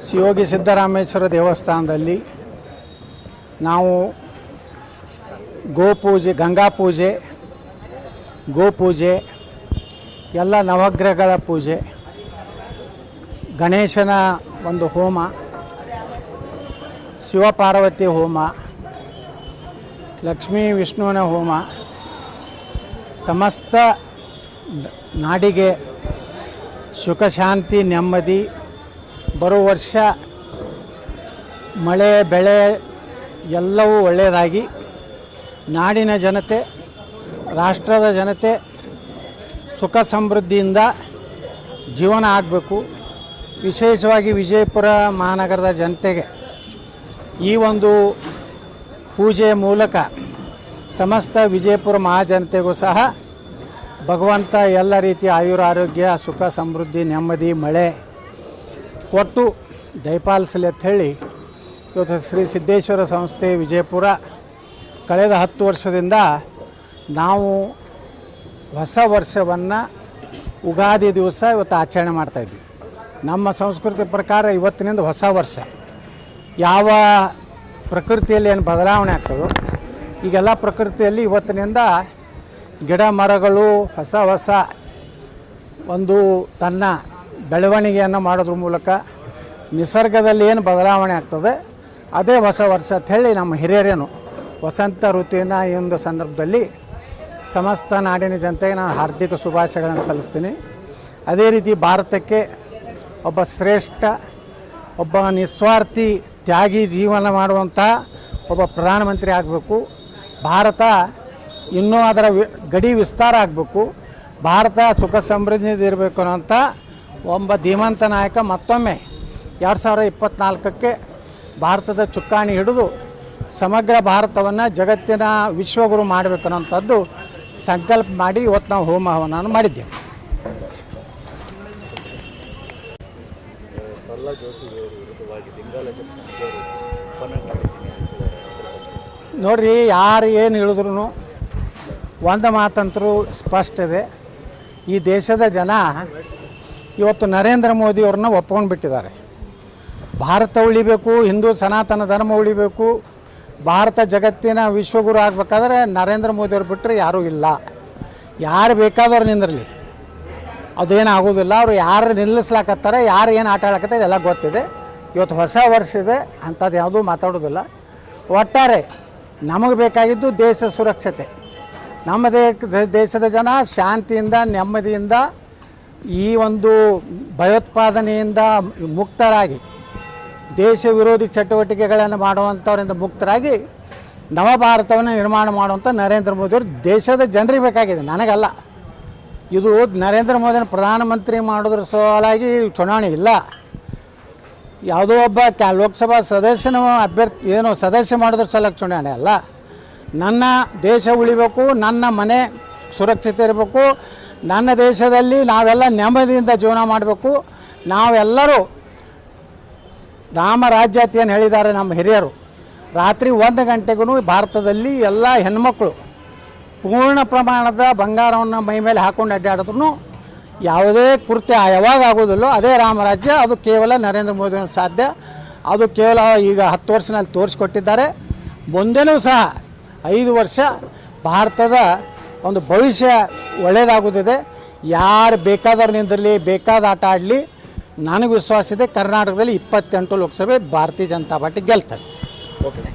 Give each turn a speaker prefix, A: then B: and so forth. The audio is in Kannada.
A: ಶಿವಯೋಗಿ ಸಿದ್ದರಾಮೇಶ್ವರ ದೇವಸ್ಥಾನದಲ್ಲಿ ನಾವು ಗೋಪೂಜೆ, ಗಂಗಾ ಪೂಜೆ, ಗೋಪೂಜೆ, ಎಲ್ಲ ನವಗ್ರಹಗಳ ಪೂಜೆ, ಗಣೇಶನ ಒಂದು ಹೋಮ, ಶಿವಪಾರ್ವತಿ ಹೋಮ, ಲಕ್ಷ್ಮೀ ವಿಷ್ಣುವಿನ ಹೋಮ, ಸಮಸ್ತ ನಾಡಿಗೆ ಸುಖ ಶಾಂತಿ ನೆಮ್ಮದಿ, ಬರೋ ವರ್ಷ ಮಳೆ ಬೆಳೆ ಎಲ್ಲವೂ ಒಳ್ಳೆಯದಾಗಿ ನಾಡಿನ ಜನತೆ, ರಾಷ್ಟ್ರದ ಜನತೆ ಸುಖ ಸಮೃದ್ಧಿಯಿಂದ ಜೀವನ ಆಗಬೇಕು. ವಿಶೇಷವಾಗಿ ವಿಜಯಪುರ ಮಹಾನಗರದ ಜನತೆಗೆ ಈ ಒಂದು ಪೂಜೆಯ ಮೂಲಕ ಸಮಸ್ತ ವಿಜಯಪುರ ಮಹಾಜನತೆಗೂ ಸಹ ಭಗವಂತ ಎಲ್ಲ ರೀತಿಯ ಆಯುರಾರೋಗ್ಯ, ಸುಖ ಸಮೃದ್ಧಿ, ನೆಮ್ಮದಿ, ಮಳೆ ಕೊಟ್ಟು ದಯಪಾಲಿಸಲಿ ಅಂತ ಹೇಳಿ ಇವತ್ತು ಶ್ರೀ ಸಿದ್ದೇಶ್ವರ ಸಂಸ್ಥೆ ವಿಜಯಪುರ ಕಳೆದ 10 ವರ್ಷದಿಂದ ನಾವು ಹೊಸ ವರ್ಷವನ್ನು ಉಗಾದಿ ದಿವಸ ಇವತ್ತು ಆಚರಣೆ ಮಾಡ್ತಾಯಿದ್ವಿ. ನಮ್ಮ ಸಂಸ್ಕೃತಿ ಪ್ರಕಾರ ಇವತ್ತಿನಿಂದ ಹೊಸ ವರ್ಷ. ಯಾವ ಪ್ರಕೃತಿಯಲ್ಲಿ ಏನು ಬದಲಾವಣೆ ಆಗ್ತದೋ ಈಗೆಲ್ಲ ಪ್ರಕೃತಿಯಲ್ಲಿ ಇವತ್ತಿನಿಂದ ಗಿಡ ಮರಗಳು ಹೊಸ ಒಂದು ತನ್ನ ಬೆಳವಣಿಗೆಯನ್ನು ಮಾಡೋದ್ರ ಮೂಲಕ ನಿಸರ್ಗದಲ್ಲಿ ಏನು ಬದಲಾವಣೆ ಆಗ್ತದೆ ಅದೇ ಹೊಸ ವರ್ಷ ಅಂತ ಹೇಳಿ ನಮ್ಮ ಹಿರಿಯರೇನು ವಸಂತ ಋತುವಿನ ಈ ಒಂದು ಸಂದರ್ಭದಲ್ಲಿ ಸಮಸ್ತ ನಾಡಿನ ಜನತೆಗೆ ನಾನು ಹಾರ್ದಿಕ ಶುಭಾಶಯಗಳನ್ನು ಸಲ್ಲಿಸ್ತೀನಿ. ಅದೇ ರೀತಿ ಭಾರತಕ್ಕೆ ಒಬ್ಬ ಶ್ರೇಷ್ಠ, ಒಬ್ಬ ನಿಸ್ವಾರ್ಥಿ, ತ್ಯಾಗಿ ಜೀವನ ಮಾಡುವಂತಹ ಒಬ್ಬ ಪ್ರಧಾನಮಂತ್ರಿ ಆಗಬೇಕು. ಭಾರತ ಇನ್ನೂ ಅದರ ಗಡಿ ವಿಸ್ತಾರ ಆಗಬೇಕು. ಭಾರತ ಸುಖ ಸಮೃದ್ಧಿಯಿಂದ ಇರಬೇಕು ಅನ್ನೋಂಥ ಒಬ್ಬ ಧೀಮಂತ ನಾಯಕ ಮತ್ತೊಮ್ಮೆ 2024ಕ್ಕೆ ಭಾರತದ ಚುಕ್ಕಾಣಿ ಹಿಡಿದು ಸಮಗ್ರ ಭಾರತವನ್ನು ಜಗತ್ತಿನ ವಿಶ್ವಗುರು ಮಾಡಬೇಕು ಅನ್ನೋಂಥದ್ದು ಸಂಕಲ್ಪ ಮಾಡಿ ಇವತ್ತು ನಾವು ಹೋಮ ಹವನ ಮಾಡಿದ್ದೇವೆ. ನೋಡ್ರಿ, ಯಾರು ಏನು ಹೇಳಿದ್ರು ಒಂದು ಮಾತಂತರೂ ಸ್ಪಷ್ಟ ಇದೆ. ಈ ದೇಶದ ಜನ ಇವತ್ತು ನರೇಂದ್ರ ಮೋದಿಯವ್ರನ್ನ ಒಪ್ಕೊಂಡು ಬಿಟ್ಟಿದ್ದಾರೆ. ಭಾರತ ಉಳಿಬೇಕು, ಹಿಂದೂ ಸನಾತನ ಧರ್ಮ ಉಳಿಬೇಕು, ಭಾರತ ಜಗತ್ತಿನ ವಿಶ್ವಗುರು ಆಗಬೇಕಾದ್ರೆ ನರೇಂದ್ರ ಮೋದಿಯವ್ರು ಬಿಟ್ಟರೆ ಯಾರೂ ಇಲ್ಲ. ಯಾರು ಬೇಕಾದವ್ರು ನಿಂದಿರಲಿ, ಅದೇನು ಆಗೋದಿಲ್ಲ. ಅವರು ಯಾರು ನಿಲ್ಲಿಸ್ಲಾಕತ್ತಾರೆ, ಯಾರು ಏನು ಆಟ ಆಡಕತ್ತಾರೆ ಎಲ್ಲ ಗೊತ್ತಿದೆ. ಇವತ್ತು ಹೊಸ ವರ್ಷ ಇದೆ, ಅಂಥದ್ದು ಯಾವುದೂ ಮಾತಾಡೋದಿಲ್ಲ. ಒಟ್ಟಾರೆ ನಮಗೆ ಬೇಕಾಗಿದ್ದು ದೇಶ ಸುರಕ್ಷತೆ. ನಮ್ಮ ದೇಶದ ಜನ ಶಾಂತಿಯಿಂದ, ನೆಮ್ಮದಿಯಿಂದ, ಈ ಒಂದು ಭಯೋತ್ಪಾದನೆಯಿಂದ ಮುಕ್ತರಾಗಿ, ದೇಶ ವಿರೋಧಿ ಚಟುವಟಿಕೆಗಳನ್ನು ಮಾಡುವಂಥವರಿಂದ ಮುಕ್ತರಾಗಿ ನವಭಾರತವನ್ನು ನಿರ್ಮಾಣ ಮಾಡುವಂಥ ನರೇಂದ್ರ ಮೋದಿಯವರು ದೇಶದ ಜನರಿಗೆ ಬೇಕಾಗಿದೆ, ನನಗಲ್ಲ. ಇದು ನರೇಂದ್ರ ಮೋದಿನ ಪ್ರಧಾನಮಂತ್ರಿ ಮಾಡೋದ್ರ ಸಲುವಾಗಿ ಚುನಾವಣೆ ಇಲ್ಲ. ಯಾವುದೋ ಒಬ್ಬ ಲೋಕಸಭಾ ಸದಸ್ಯನ ಸದಸ್ಯ ಮಾಡೋದ್ರ ಸಲುವಾಗಿ ಚುನಾವಣೆ ಅಲ್ಲ. ನನ್ನ ದೇಶ ಉಳಿಬೇಕು, ನನ್ನ ಮನೆ ಸುರಕ್ಷತೆ ಇರಬೇಕು, ನನ್ನ ದೇಶದಲ್ಲಿ ನಾವೆಲ್ಲ ನೆಮ್ಮದಿಯಿಂದ ಜೀವನ ಮಾಡಬೇಕು. ನಾವೆಲ್ಲರೂ ರಾಮರಾಜ್ಯ ಅಂತ ಏನು ಹೇಳಿದ್ದಾರೆ ನಮ್ಮ ಹಿರಿಯರು, ರಾತ್ರಿ 1 ಗಂಟೆಗೂ ಭಾರತದಲ್ಲಿ ಎಲ್ಲ ಹೆಣ್ಮಕ್ಳು ಪೂರ್ಣ ಪ್ರಮಾಣದ ಬಂಗಾರವನ್ನು ಮೈ ಮೇಲೆ ಹಾಕ್ಕೊಂಡು ಅಡ್ಡಾಡಿದ್ರು ಯಾವುದೇ ಕೃತ್ಯ ಯಾವಾಗ ಆಗೋದಿಲ್ಲೋ ಅದೇ ರಾಮರಾಜ್ಯ. ಅದು ಕೇವಲ ನರೇಂದ್ರ ಮೋದಿ ಸಾಧ್ಯ. ಅದು ಕೇವಲ ಈಗ 10 ವರ್ಷದಲ್ಲಿ ತೋರಿಸ್ಕೊಟ್ಟಿದ್ದಾರೆ. ಮುಂದೆನೂ ಸಹ 5 ವರ್ಷ ಭಾರತದ ಒಂದು ಭವಿಷ್ಯ ಒಳ್ಳೆಯದಾಗುತ್ತಿದೆ. ಯಾರು ಬೇಕಾದವ್ರು ನಿಂದಿರಲಿ, ಬೇಕಾದ ಆಟ ಆಡಲಿ, ನನಗೆ ವಿಶ್ವಾಸ ಇದೆ ಕರ್ನಾಟಕದಲ್ಲಿ 28 ಲೋಕಸಭೆ ಭಾರತೀಯ ಜನತಾ ಪಾರ್ಟಿ ಗೆಲ್ತದೆ.
B: ಓಕೆ.